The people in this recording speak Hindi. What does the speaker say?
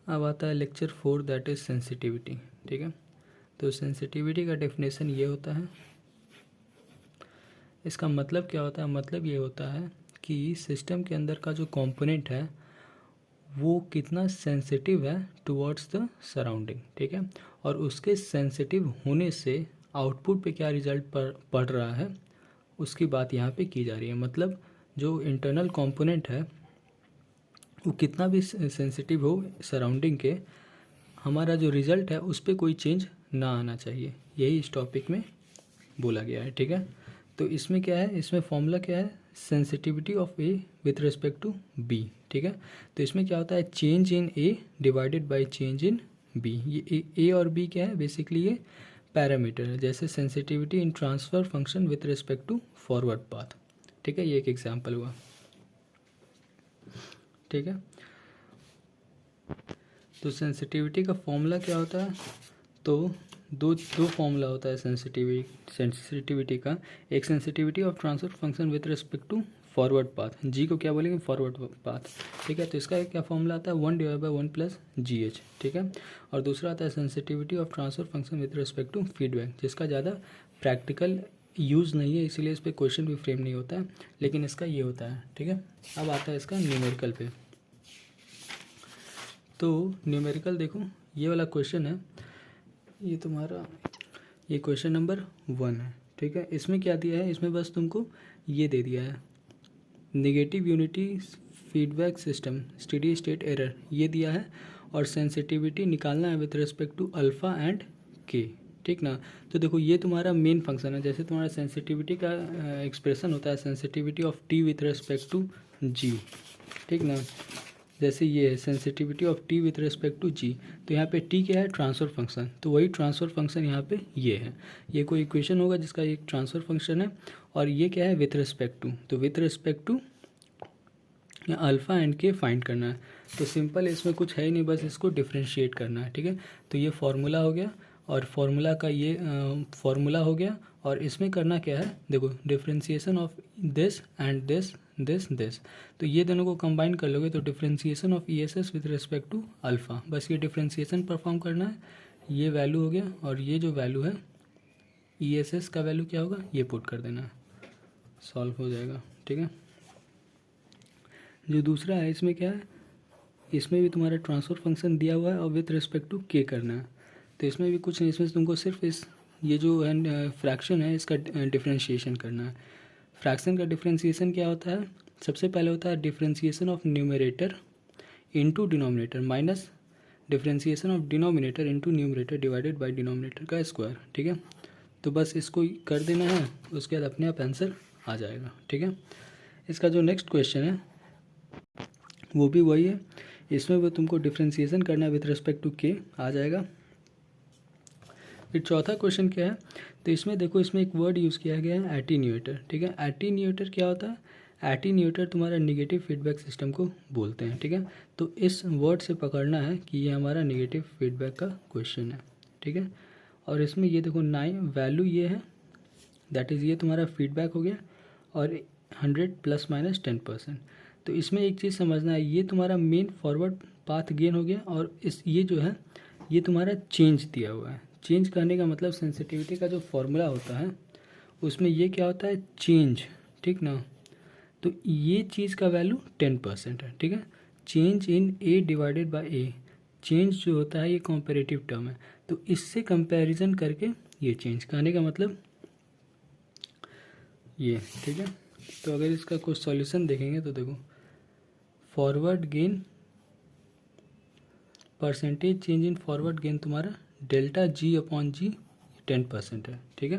अब आता है लेक्चर 4 दैट इज़ सेंसिटिविटी। ठीक है, तो सेंसिटिविटी का डेफिनेशन ये होता है, इसका मतलब क्या होता है, मतलब ये होता है कि सिस्टम के अंदर का जो कंपोनेंट है वो कितना सेंसिटिव है टुवर्ड्स द सराउंडिंग। ठीक है, और उसके सेंसिटिव होने से आउटपुट पे क्या रिजल्ट पड़ रहा है उसकी बात यहाँ पे की जा रही है। मतलब जो इंटरनल कंपोनेंट है वो कितना भी सेंसिटिव हो सराउंडिंग के, हमारा जो रिज़ल्ट है उस पर कोई चेंज ना आना चाहिए, यही इस टॉपिक में बोला गया है। ठीक है, तो इसमें क्या है, इसमें फॉर्मूला क्या है, sensitivity of A with respect to B. ठीक है, तो इसमें क्या होता है, change in A divided by change in B. ये ए और बी क्या है, बेसिकली ये पैरामीटर है, जैसे sensitivity in transfer function with respect to forward path. ठीक है, ये एक एग्जाम्पल हुआ। ठीक है, तो सेंसिटिविटी का फॉर्मूला क्या होता है, तो दो फॉर्मूला होता है सेंसिटिविटी का। एक sensitivity of transfer function with respect to forward path, G को क्या बोलेंगे, फॉरवर्ड पाथ। ठीक है, तो इसका क्या फॉर्मूला आता है, 1/1 + GH। ठीक है, और दूसरा आता है sensitivity of transfer function with respect to feedback, जिसका ज़्यादा प्रैक्टिकल यूज़ नहीं है, इसीलिए इस पर क्वेश्चन भी फ्रेम नहीं होता है, लेकिन इसका ये होता है। ठीक है, अब आता है इसका न्यूमेरिकल पे। तो न्यूमेरिकल देखो, ये वाला क्वेश्चन है, ये तुम्हारा ये क्वेश्चन नंबर 1 है। ठीक है, इसमें क्या दिया है, इसमें बस तुमको ये दे दिया है, negative unity feedback system steady state error ये दिया है, और सेंसिटिविटी निकालना है with respect to alpha and K. ठीक ना, तो देखो ये तुम्हारा मेन फंक्शन है, जैसे तुम्हारा सेंसिटिविटी का एक्सप्रेशन होता है sensitivity of T with respect to G. ठीक ना, जैसे ये है sensitivity of T with respect to G, तो यहाँ पे टी क्या है, ट्रांसफ़र फंक्शन, तो वही ट्रांसफ़र फंक्शन यहाँ पे ये है। ये कोई इक्वेशन होगा जिसका एक ट्रांसफ़र फंक्शन है, और ये क्या है, विथ रिस्पेक्ट टू, तो with respect to alpha and K find करना है। तो सिंपल, इसमें कुछ है ही नहीं, बस इसको डिफ्रेंशिएट करना है। ठीक है, तो ये फार्मूला हो गया, और फार्मूला का ये फार्मूला हो गया, और इसमें करना क्या है, देखो differentiation of this and this this this, तो ये दोनों को कंबाइन कर लोगे तो differentiation of E S S with respect to alpha, बस ये डिफ्रेंशिएशन परफॉर्म करना है। ये वैल्यू हो गया, और ये जो वैल्यू है ई एस एस का वैल्यू क्या होगा, ये पुट कर देना है, सॉल्व हो जाएगा। ठीक है, जो दूसरा है इसमें क्या है, इसमें भी तुम्हारा ट्रांसफ़र फंक्शन दिया हुआ है और विथ रिस्पेक्ट टू के करना है, तो इसमें भी कुछ नहीं, इसमें तुमको सिर्फ ये जो है फ्रैक्शन है इसका डिफ्रेंशिएशन करना है। फ्रैक्शन का डिफ्रेंशिएशन क्या होता है, सबसे पहले होता है differentiation of numerator into denominator minus differentiation of denominator into numerator divided by denominator का स्क्वायर। ठीक है, तो बस इसको कर देना है, उसके बाद अपने आप आंसर आ जाएगा। ठीक है, इसका जो नेक्स्ट क्वेश्चन है वो भी वही है, इसमें वो तुमको डिफ्रेंशिएशन करना है विथ रिस्पेक्ट टू के, आ जाएगा। फिर चौथा क्वेश्चन क्या है, तो इसमें देखो, इसमें एक वर्ड यूज़ किया गया है एटीन्यूएटर। ठीक है, एटीन्यूएटर क्या होता है, एटीन्यूएटर तुम्हारा निगेटिव फीडबैक सिस्टम को बोलते हैं। ठीक है, तो इस वर्ड से पकड़ना है कि ये हमारा निगेटिव फीडबैक का क्वेश्चन है। ठीक है, और इसमें ये देखो 9 वैल्यू ये है, दैट इज़ ये तुम्हारा फीडबैक हो गया, और 100 ± 10%। तो इसमें एक चीज़ समझना है, ये तुम्हारा मेन फॉरवर्ड पाथ गेन हो गया, और ये जो है ये तुम्हारा चेंज दिया हुआ है। चेंज करने का मतलब सेंसिटिविटी का जो फॉर्मूला होता है उसमें ये क्या होता है, चेंज। ठीक ना, तो ये चीज़ का वैल्यू 10% है। ठीक है, change in A divided bye A, change जो होता है ये कॉम्पेरेटिव टर्म है, तो इससे कंपैरिजन करके ये चेंज करने का मतलब ये। ठीक है, तो अगर इसका कुछ सॉल्यूशन देखेंगे तो देखो, forward gain percentage change in forward gain तुम्हारा डेल्टा G/G 10% है। ठीक है,